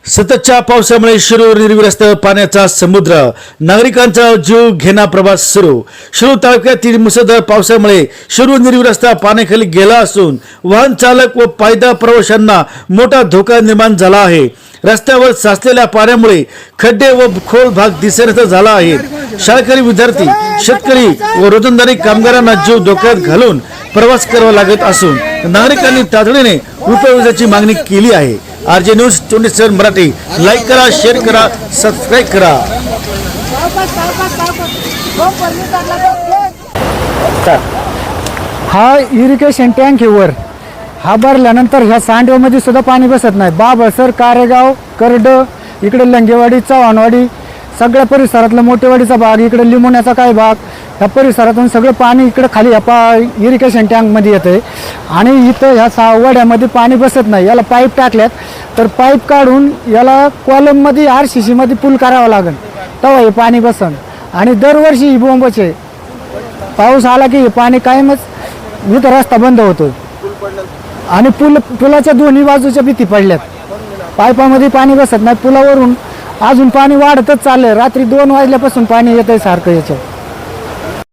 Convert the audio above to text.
सततच्या पावसामुळे शिरूर निर्विरस्त पाण्याचा समुद्र, नागरिकांचा जीव घेणा प्रवास सुरू. शिरूर तालुक्यातील मुसळधार पावसामुळे शिरूर निर्विरस्ता पाण्याखाली गेला असून वाहन चालक व पायदळ प्रवाशांना मोठा धोका निर्माण झाला आहे. रस्त्यावर साचलेल्या पाण्यामुळे खड्डे व खोल भाग दिसेनासा झाला आहे. शाळकरी विद्यार्थी, शेतकरी व रोजंदारी कामगारांना जीव धोक्यात घालून प्रवास करावा लागत असून नागरिकांनी तातडीने उपयोगाची मागणी केली आहे. आरजे न्यूज 24 मराठी लाईक करा, शेअर करा, सबस्क्राईब करा. हा इरिगेशन टँक वर हा भरल्यानंतर ह्या सांडव्यामध्ये सुद्धा पाणी बसत नाही. बाबळसर, कारेगाव, करड, इकडे लंगेवाडी, चव्हाणवाडी, सगळ्या परिसरातला मोठेवाडीचा भाग, इकडे लिंबोण्याचा काही भाग, ह्या परिसरातून सगळं पाणी इकडे खाली ह्या इरिगेशन टँकमध्ये येतं आणि इथं ह्या वड्यामध्ये पाणी बसत नाही. याला पाईप टाकल्यात तर पाईप काढून याला कॉलममध्ये RCC मध्ये पूल करावा लागेल तेव्हा हे पाणी बसन. आणि दरवर्षी ही बोंबच आहे. पाऊस आला की हे पाणी कायमच इथं रस्ता बंद होतो आणि पुलाच्या दोन्ही बाजूच्या भीती पडल्यात. पाईपामध्ये पाणी बसत नाही. पुलावरून अजून पाणी वाढतच चाललंय. रात्री 2 वाजल्यापासून पाणी येतंय सारखं याच्यात.